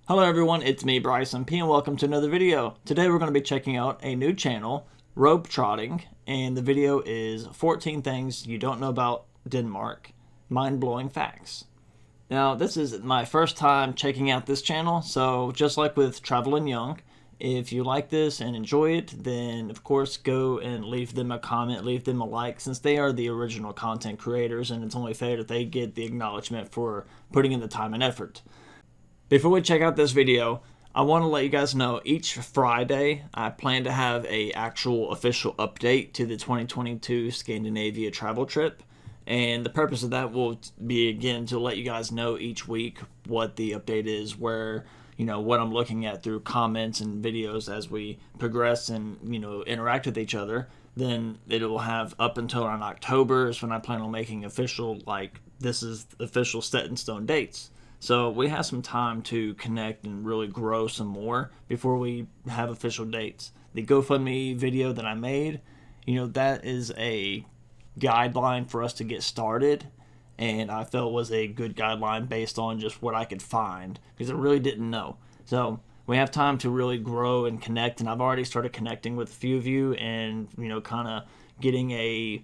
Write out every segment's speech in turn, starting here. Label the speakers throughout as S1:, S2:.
S1: Hello everyone, it's me Bryson P and welcome to another video. Today we're going to be checking out a new channel, Rope Trotting, and the video is 14 things you don't know about Denmark, mind-blowing facts. Now this is my first time checking out this channel, so just like with Traveling Young, if you like this and enjoy it, then of course go and leave them a comment, leave them a like, since they are the original content creators and it's only fair that they get the acknowledgement for putting in the time and effort. Before we check out this video, I want to let you guys know each Friday I plan to have a actual official update to the 2022 Scandinavia travel trip, and the purpose of that will be again to let you guys know each week what the update is, where what I'm looking at through comments and videos as we progress and interact with each other. Then it will have up until around October is when I plan on making official, like this is official set in stone dates. So we have some time to connect and really grow some more before we have official dates. The GoFundMe video that I made, that is a guideline for us to get started, and I felt was a good guideline based on just what I could find, because I really didn't know. So we have time to really grow and connect, and I've already started connecting with a few of you and, kind of getting a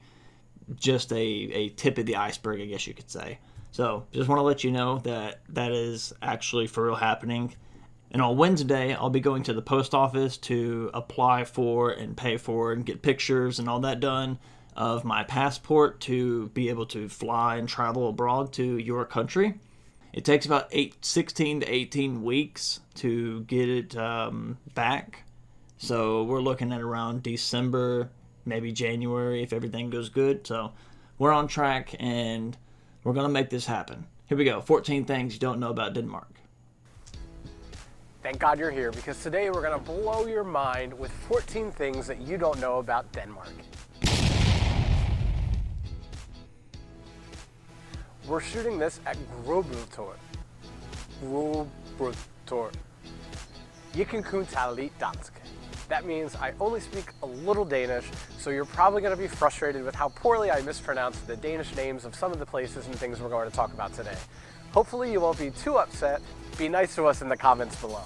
S1: tip of the iceberg, I guess you could say. So just want to let you know that that is actually for real happening. And on Wednesday, I'll be going to the post office to apply for and pay for and get pictures and all that done of my passport to be able to fly and travel abroad to your country. It takes about 16 to 18 weeks to get it back. So we're looking at around December, maybe January if everything goes good. So we're on track and we're going to make this happen. Here we go. 14 things you don't know about Denmark.
S2: Thank God you're here, because today we're going to blow your mind with 14 things that you don't know about Denmark. We're shooting this at Grobrutor. Jeg kan kun tale lidt dansk. That means I only speak a little Danish, so you're probably going to be frustrated with how poorly I mispronounce the Danish names of some of the places and things we're going to talk about today. Hopefully you won't be too upset. Be nice to us in the comments below.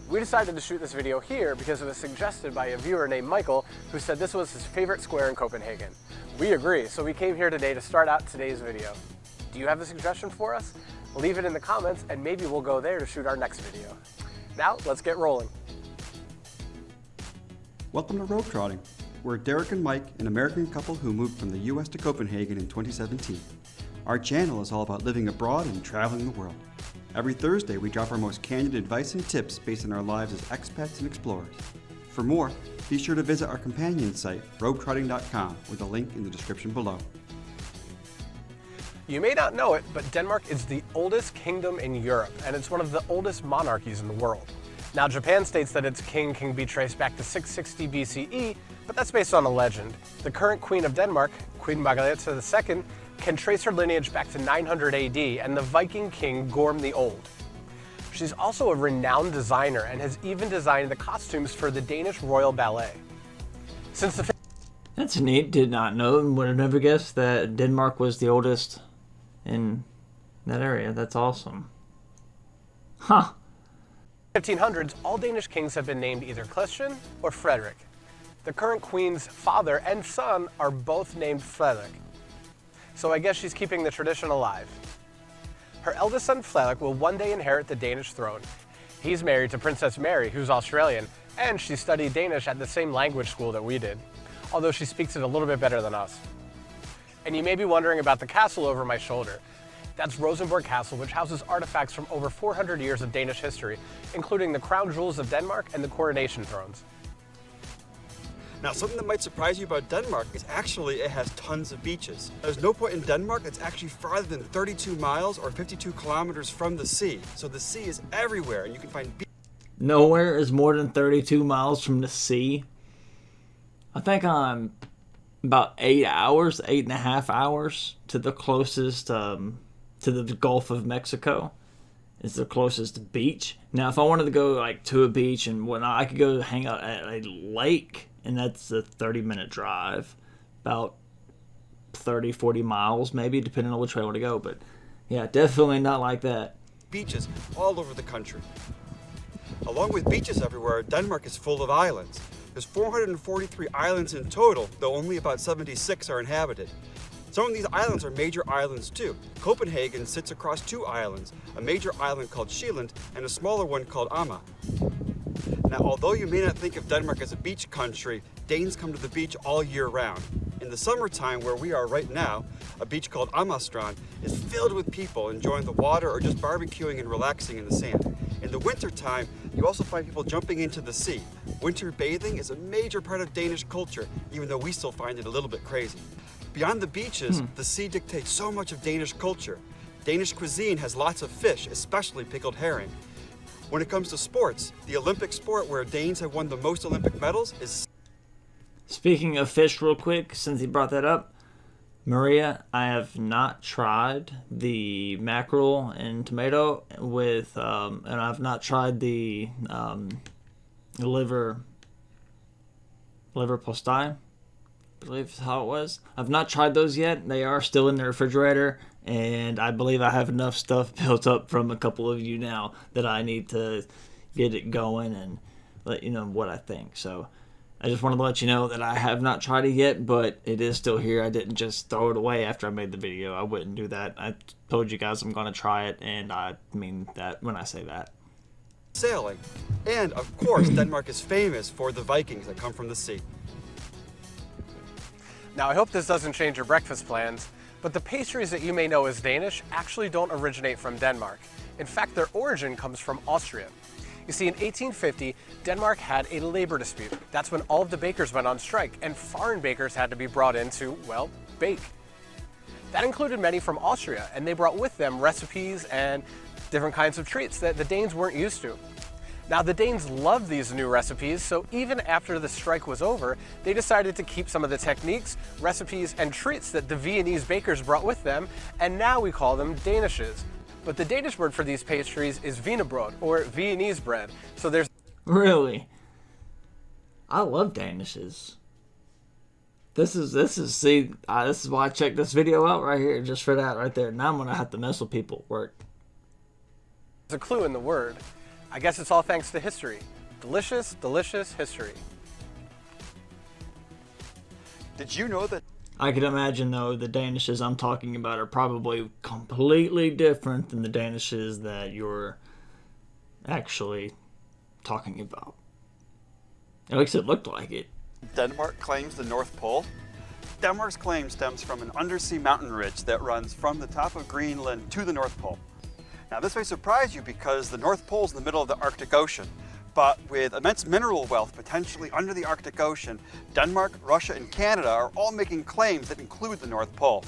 S2: We decided to shoot this video here because it was suggested by a viewer named Michael, who said this was his favorite square in Copenhagen. We agree, so we came here today to start out today's video. Do you have a suggestion for us? Leave it in the comments and maybe we'll go there to shoot our next video. Now, let's get rolling.
S3: Welcome to Rope Trotting. We're Derek and Mike, an American couple who moved from the US to Copenhagen in 2017. Our channel is all about living abroad and traveling the world. Every Thursday, we drop our most candid advice and tips based on our lives as expats and explorers. For more, be sure to visit our companion site, ropetrotting.com, with a link in the description below.
S2: You may not know it, but Denmark is the oldest kingdom in Europe, and it's one of the oldest monarchies in the world. Now, Japan states that its king can be traced back to 660 BCE, but that's based on a legend. The current Queen of Denmark, Queen Margrethe II, can trace her lineage back to 900 AD and the Viking king Gorm the Old. She's also a renowned designer and has even designed the costumes for the Danish Royal Ballet.
S1: That's neat. Did not know and would have never guessed that Denmark was the oldest in that area. That's awesome. Huh.
S2: 1500s, all Danish kings have been named either Christian or Frederick. The current queen's father and son are both named Frederik. So I guess she's keeping the tradition alive. Her eldest son Frederik will one day inherit the Danish throne. He's married to Princess Mary, who's Australian, and she studied Danish at the same language school that we did, although she speaks it a little bit better than us. And you may be wondering about the castle over my shoulder. That's Rosenborg Castle, which houses artifacts from over 400 years of Danish history, including the crown jewels of Denmark and the coronation thrones.
S3: Now, something that might surprise you about Denmark is actually it has tons of beaches. There's no point in Denmark that's actually farther than 32 miles or 52 kilometers from the sea. So the sea is everywhere, and you can find beaches.
S1: Nowhere is more than 32 miles from the sea. I think I'm about 8.5 hours to the closest, to the Gulf of Mexico. It's the closest beach. Now, if I wanted to go to a beach and whatnot, I could go hang out at a lake, and that's a 30-minute drive, about 30, 40 miles maybe, depending on which way I want to go. But yeah, definitely not like that.
S3: Beaches all over the country. Along with beaches everywhere, Denmark is full of islands. There's 443 islands in total, though only about 76 are inhabited. Some of these islands are major islands too. Copenhagen sits across two islands, a major island called Sjælland and a smaller one called Amager. Now, although you may not think of Denmark as a beach country, Danes come to the beach all year round. In the summertime, where we are right now, a beach called Amusement is filled with people enjoying the water or just barbecuing and relaxing in the sand. In the wintertime, you also find people jumping into the sea. Winter bathing is a major part of Danish culture, even though we still find it a little bit crazy. Beyond the beaches, the sea dictates so much of Danish culture. Danish cuisine has lots of fish, especially pickled herring. When it comes to sports, the Olympic sport where Danes have won the most Olympic medals is...
S1: Speaking of fish real quick, since he brought that up, Maria, I have not tried the mackerel and tomato with, and I've not tried the liver postai, I believe is how it was. I've not tried those yet. They are still in the refrigerator, and I believe I have enough stuff built up from a couple of you now that I need to get it going and let you know what I think. So I just wanted to let you know that I have not tried it yet, but it is still here. I didn't just throw it away after I made the video. I wouldn't do that. I told you guys I'm going to try it, and I mean that when I say that.
S3: Sailing. And, of course, Denmark is famous for the Vikings that come from the sea.
S2: Now, I hope this doesn't change your breakfast plans, but the pastries that you may know as Danish actually don't originate from Denmark. In fact, their origin comes from Austria. You see, in 1850, Denmark had a labor dispute. That's when all of the bakers went on strike, and foreign bakers had to be brought in to, well, bake. That included many from Austria, and they brought with them recipes and different kinds of treats that the Danes weren't used to. Now, the Danes loved these new recipes, so even after the strike was over, they decided to keep some of the techniques, recipes, and treats that the Viennese bakers brought with them, and now we call them Danishes. But the Danish word for these pastries is wienerbrød, or Viennese bread. So there's...
S1: Really? I love Danishes. This is why I checked this video out right here, just for that right there. Now I'm going to have to mess with people at work.
S2: There's a clue in the word. I guess it's all thanks to history. Delicious, delicious history.
S3: Did you know that...
S1: I can imagine, though, the Danishes I'm talking about are probably completely different than the Danishes that you're actually talking about. At least it looked like it.
S3: Denmark claims the North Pole? Denmark's claim stems from an undersea mountain ridge that runs from the top of Greenland to the North Pole. Now, this may surprise you because the North Pole is in the middle of the Arctic Ocean. But with immense mineral wealth potentially under the Arctic Ocean, Denmark, Russia, and Canada are all making claims that include the North Pole.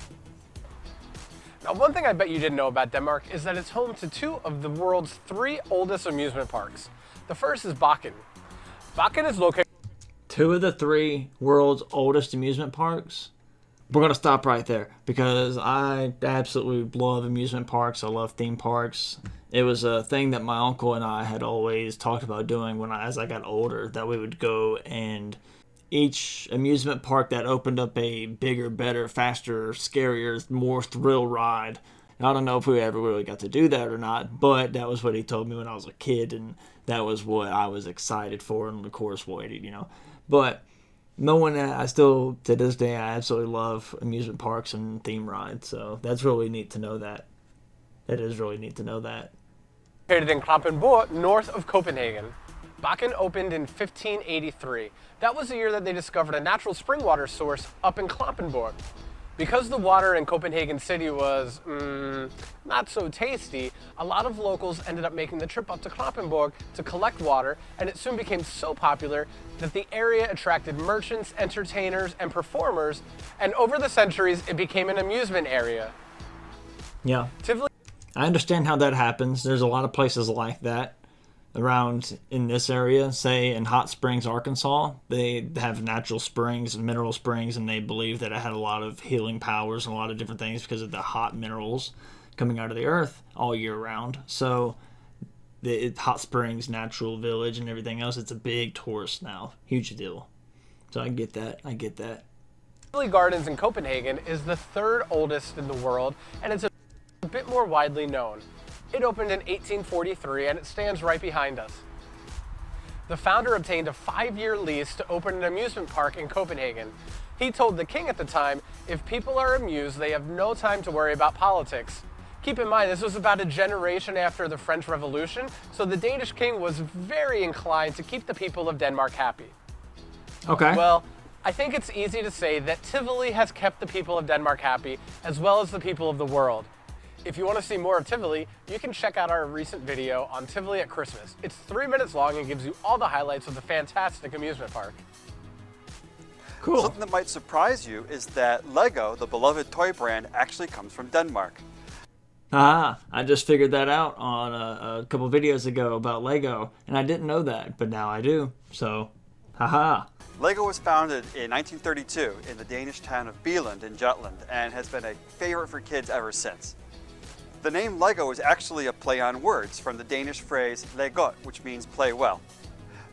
S2: Now, one thing I bet you didn't know about Denmark is that it's home to two of the world's 3 oldest amusement parks. The first is Bakken. Bakken is located...
S1: 2 of the 3 world's oldest amusement parks? We're going to stop right there because I absolutely love amusement parks. I love theme parks. It was a thing that my uncle and I had always talked about doing as I got older, that we would go, and each amusement park that opened up a bigger, better, faster, scarier, more thrill ride. I don't know if we ever really got to do that or not, but that was what he told me when I was a kid, and that was what I was excited for and, of course, waited, But knowing that, I still, to this day, I absolutely love amusement parks and theme rides, so that's really neat to know that. It is really neat to know that.
S2: Located in Klampenborg, north of Copenhagen. Bakken opened in 1583. That was the year that they discovered a natural spring water source up in Klampenborg. Because the water in Copenhagen City was, not so tasty, a lot of locals ended up making the trip up to Klampenborg to collect water, and it soon became so popular that the area attracted merchants, entertainers, and performers, and over the centuries, it became an amusement area.
S1: Yeah. I understand how that happens. There's a lot of places like that around in this area. Say in Hot Springs, Arkansas, they have natural springs and mineral springs, and they believe that it had a lot of healing powers and a lot of different things because of the hot minerals coming out of the earth all year round. So the Hot Springs Natural Village and everything else, it's a big tourist now. Huge deal. So I get that.
S2: Tivoli Gardens in Copenhagen is the 3rd oldest in the world, and it's a bit more widely known. It opened in 1843 and it stands right behind us. The founder obtained a 5-year lease to open an amusement park in Copenhagen. He told the king at the time, if people are amused, they have no time to worry about politics. Keep in mind, this was about a generation after the French Revolution, so the Danish king was very inclined to keep the people of Denmark happy.
S1: Okay.
S2: Well, I think it's easy to say that Tivoli has kept the people of Denmark happy, as well as the people of the world. If you want to see more of Tivoli, you can check out our recent video on Tivoli at Christmas. It's 3 minutes long and gives you all the highlights of the fantastic amusement park.
S1: Cool.
S3: Something that might surprise you is that Lego, the beloved toy brand, actually comes from Denmark.
S1: I just figured that out on a couple videos ago about Lego, and I didn't know that, but now I do. So, haha.
S3: Lego was founded in 1932 in the Danish town of Billund in Jutland and has been a favorite for kids ever since. The name Lego is actually a play on words from the Danish phrase "leg godt," which means play well.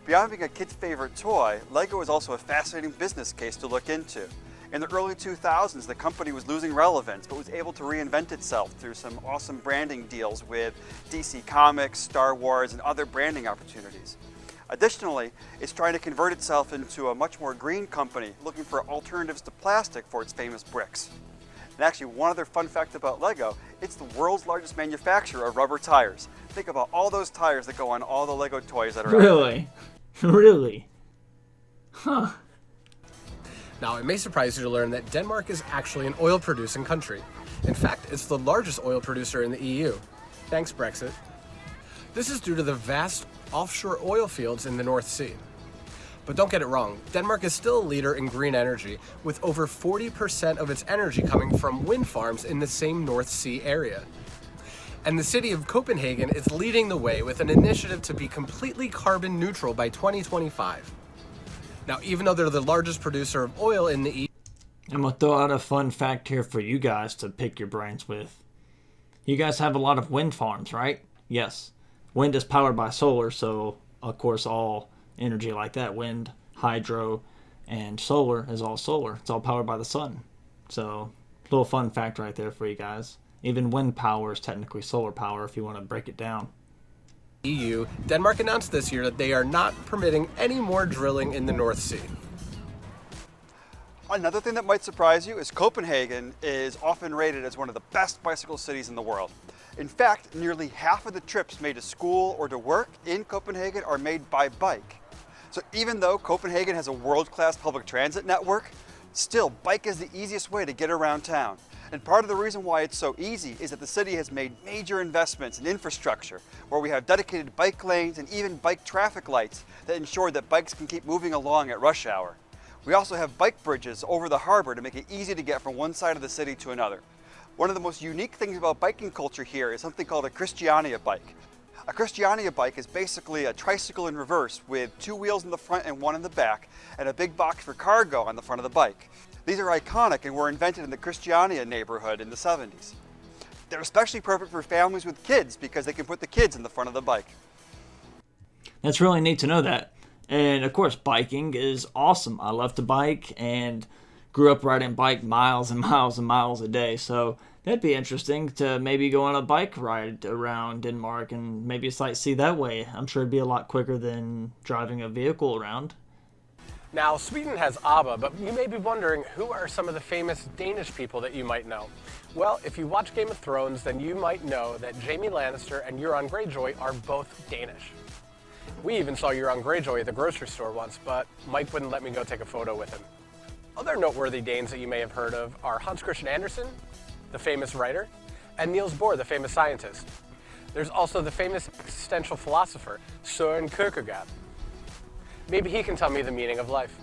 S3: Beyond being a kid's favorite toy, Lego is also a fascinating business case to look into. In the early 2000s, the company was losing relevance, but was able to reinvent itself through some awesome branding deals with DC Comics, Star Wars, and other branding opportunities. Additionally, it's trying to convert itself into a much more green company, looking for alternatives to plastic for its famous bricks. And actually, one other fun fact about Lego, it's the world's largest manufacturer of rubber tires. Think about all those tires that go on all the Lego toys that are out there.
S1: Really? Really? Huh.
S2: Now, it may surprise you to learn that Denmark is actually an oil-producing country. In fact, it's the largest oil producer in the EU. Thanks, Brexit. This is due to the vast offshore oil fields in the North Sea. But don't get it wrong, Denmark is still a leader in green energy, with over 40% of its energy coming from wind farms in the same North Sea area. And the city of Copenhagen is leading the way with an initiative to be completely carbon neutral by 2025. Now, even though they're the largest producer of oil in the EU,
S1: I'm going to throw out a fun fact here for you guys to pick your brains with. You guys have a lot of wind farms, right? Yes. Wind is powered by solar, so of course all energy like that, wind, hydro, and solar is all solar. It's all powered by the sun. So, little fun fact right there for you guys. Even wind power is technically solar power if you want to break it down.
S2: EU, Denmark announced this year that they are not permitting any more drilling in the North Sea.
S3: Another thing that might surprise you is Copenhagen is often rated as one of the best bicycle cities in the world. In fact, nearly half of the trips made to school or to work in Copenhagen are made by bike. So even though Copenhagen has a world-class public transit network, still, bike is the easiest way to get around town. And part of the reason why it's so easy is that the city has made major investments in infrastructure, where we have dedicated bike lanes and even bike traffic lights that ensure that bikes can keep moving along at rush hour. We also have bike bridges over the harbor to make it easy to get from one side of the city to another. One of the most unique things about biking culture here is something called a Christiania bike. A Christiania bike is basically a tricycle in reverse with 2 wheels in the front and 1 in the back, and a big box for cargo on the front of the bike. These are iconic and were invented in the Christiania neighborhood in the 70s. They're especially perfect for families with kids because they can put the kids in the front of the bike.
S1: That's really neat to know that. And of course, biking is awesome. I love to bike and grew up riding bike miles and miles and miles a day. So that'd be interesting to maybe go on a bike ride around Denmark and maybe sightsee that way. I'm sure it'd be a lot quicker than driving a vehicle around.
S2: Now, Sweden has ABBA, but you may be wondering, who are some of the famous Danish people that you might know? Well, if you watch Game of Thrones, then you might know that Jaime Lannister and Euron Greyjoy are both Danish. We even saw Euron Greyjoy at the grocery store once, but Mike wouldn't let me go take a photo with him. Other noteworthy Danes that you may have heard of are Hans Christian Andersen, the famous writer, and Niels Bohr, the famous scientist. There's also the famous existential philosopher, Søren Kierkegaard. Maybe he can tell me the meaning of life.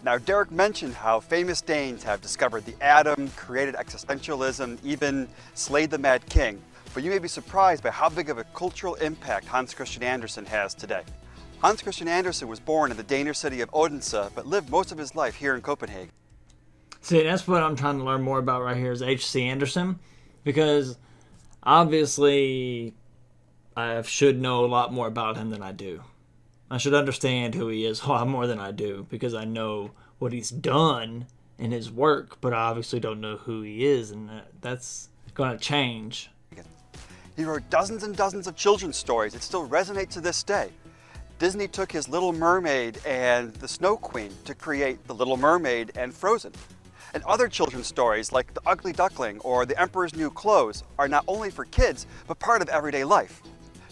S3: Now, Derek mentioned how famous Danes have discovered the atom, created existentialism, even slayed the Mad King. But you may be surprised by how big of a cultural impact Hans Christian Andersen has today. Hans Christian Andersen was born in the Danish city of Odense, but lived most of his life here in Copenhagen.
S1: See, that's what I'm trying to learn more about right here is H.C. Andersen, because obviously I should know a lot more about him than I do. I should understand who he is a lot more than I do, because I know what he's done in his work, but I obviously don't know who he is, and that's going to change.
S3: He wrote dozens and dozens of children's stories that still resonate to this day. Disney took his Little Mermaid and the Snow Queen to create The Little Mermaid and Frozen. And other children's stories like The Ugly Duckling or The Emperor's New Clothes are not only for kids, but part of everyday life.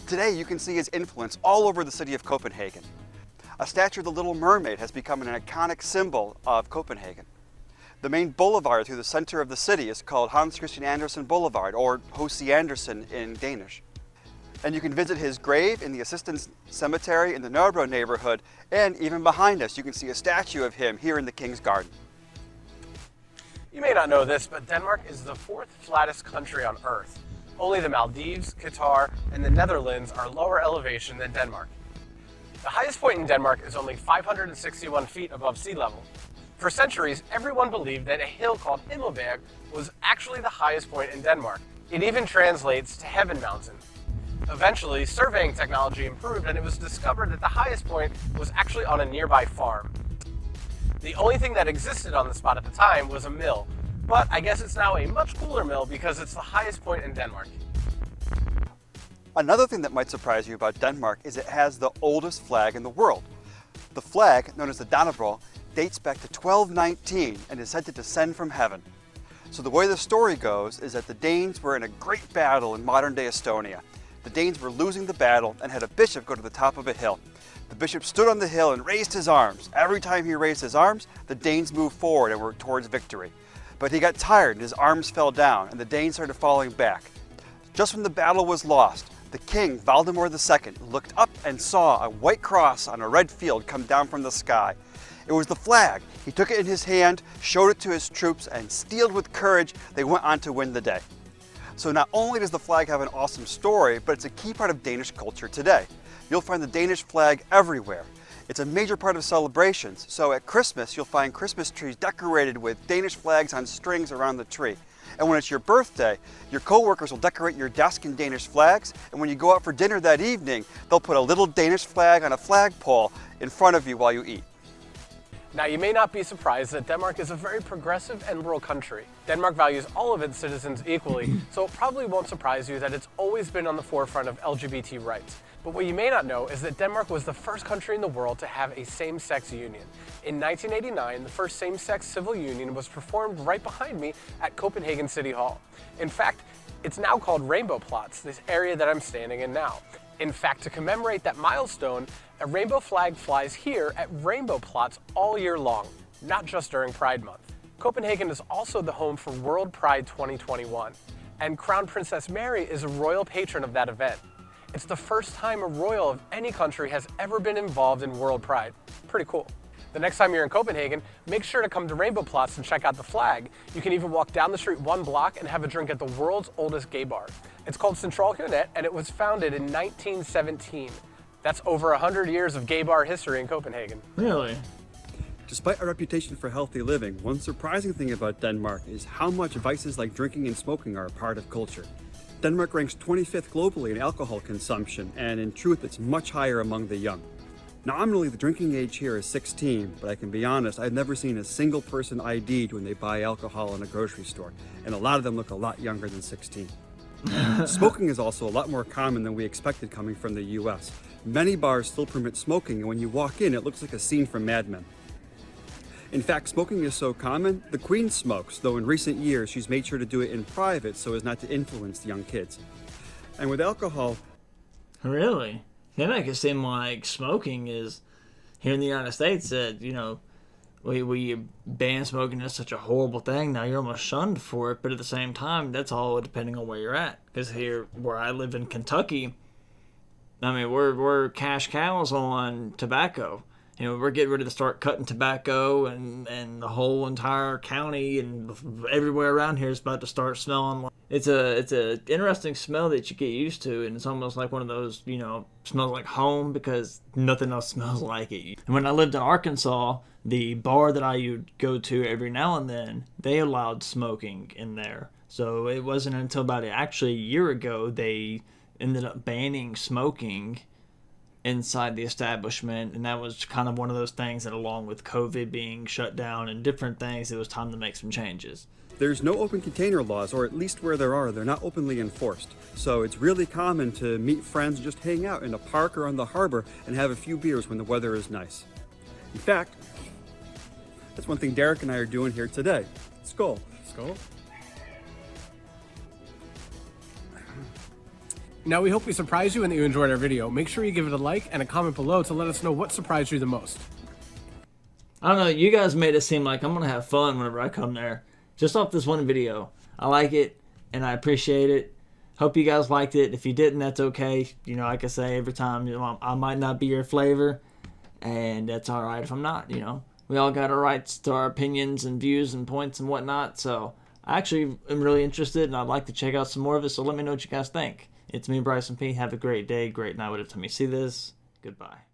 S3: Today you can see his influence all over the city of Copenhagen. A statue of the Little Mermaid has become an iconic symbol of Copenhagen. The main boulevard through the center of the city is called Hans Christian Andersen Boulevard, or H.C. Andersen in Danish. And you can visit his grave in the Assistens Cemetery in the Nørrebro neighborhood, and even behind us you can see a statue of him here in the King's Garden.
S2: You may not know this, but Denmark is the fourth flattest country on Earth. Only the Maldives, Qatar, and the Netherlands are lower elevation than Denmark. The highest point in Denmark is only 561 feet above sea level. For centuries, everyone believed that a hill called Himmelberg was actually the highest point in Denmark. It even translates to Heaven Mountain. Eventually, surveying technology improved and it was discovered that the highest point was actually on a nearby farm. The only thing that existed on the spot at the time was a mill, but I guess it's now a much cooler mill because it's the highest point in Denmark.
S3: Another thing that might surprise you about Denmark is it has the oldest flag in the world. The flag, known as the Dannebrog, dates back to 1219 and is said to descend from heaven. So the way the story goes is that the Danes were in a great battle in modern-day Estonia. The Danes were losing the battle and had a bishop go to the top of a hill. The bishop stood on the hill and raised his arms. Every time he raised his arms, the Danes moved forward and were towards victory. But he got tired and his arms fell down and the Danes started falling back. Just when the battle was lost, the king, Valdemar II, looked up and saw a white cross on a red field come down from the sky. It was the flag. He took it in his hand, showed it to his troops, and steeled with courage, they went on to win the day. So not only does the flag have an awesome story, but it's a key part of Danish culture today. You'll find the Danish flag everywhere. It's a major part of celebrations, so at Christmas you'll find Christmas trees decorated with Danish flags on strings around the tree. And when it's your birthday, your co-workers will decorate your desk in Danish flags, and when you go out for dinner that evening, they'll put a little Danish flag on a flagpole in front of you while you eat.
S2: Now, you may not be surprised that Denmark is a very progressive and liberal country. Denmark values all of its citizens equally, so it probably won't surprise you that it's always been on the forefront of LGBT rights. But what you may not know is that Denmark was the first country in the world to have a same-sex union. In 1989, the first same-sex civil union was performed right behind me at Copenhagen City Hall. In fact, it's now called Rainbow Plots, this area that I'm standing in now. In fact, to commemorate that milestone, a rainbow flag flies here at Rainbow Plots all year long, not just during Pride Month. Copenhagen is also the home for World Pride 2021, and Crown Princess Mary is a royal patron of that event. It's the first time a royal of any country has ever been involved in World Pride. Pretty cool. The next time you're in Copenhagen, make sure to come to Rainbow Plots and check out the flag. You can even walk down the street 1 block and have a drink at the world's oldest gay bar. It's called Central Hynet, and it was founded in 1917. That's over 100 years of gay bar history in Copenhagen.
S1: Really?
S3: Despite a reputation for healthy living, one surprising thing about Denmark is how much vices like drinking and smoking are a part of culture. Denmark ranks 25th globally in alcohol consumption, and in truth, it's much higher among the young. Nominally, the drinking age here is 16, but I can be honest, I've never seen a single person ID'd when they buy alcohol in a grocery store, and a lot of them look a lot younger than 16. Smoking is also a lot more common than we expected coming from the US. Many bars still permit smoking, and when you walk in, it looks like a scene from Mad Men. In fact, smoking is so common, the Queen smokes, though in recent years she's made sure to do it in private so as not to influence the young kids. And with alcohol...
S1: Really? They make it seem like smoking is, here in the United States, that, you know, we ban smoking is such a horrible thing. Now you're almost shunned for it, but at the same time, that's all depending on where you're at. Because here, where I live in Kentucky, I mean, we're cash cows on tobacco. You know, we're getting ready to start cutting tobacco, and the whole entire county and everywhere around here is about to start smelling like... It's a interesting smell that you get used to, and it's almost like one of those, you know, smells like home because nothing else smells like it. And when I lived in Arkansas, the bar that I would go to every now and then, they allowed smoking in there. So it wasn't until about actually a year ago they ended up banning smoking inside the establishment, and that was kind of one of those things that, along with COVID being shut down and different things, it was time to make some changes.
S3: There's no open container laws, or at least where there are, they're not openly enforced. So it's really common to meet friends and just hang out in a park or on the harbor and have a few beers when the weather is nice. In fact, that's one thing Derek and I are doing here today. Skål.
S2: Skål. Now, we hope we surprised you and that you enjoyed our video. Make sure you give it a like and a comment below to let us know what surprised you the most.
S1: I don't know, you guys made it seem like I'm going to have fun whenever I come there. Just off this one video. I like it, and I appreciate it. Hope you guys liked it. If you didn't, that's okay. You know, like I say every time, you know, I might not be your flavor, and that's all right if I'm not, you know. We all got our rights to our opinions and views and points and whatnot, so I actually am really interested, and I'd like to check out some more of it, so let me know what you guys think. It's me, Bryson P. Have a great day, great night, whatever time you see this. Goodbye.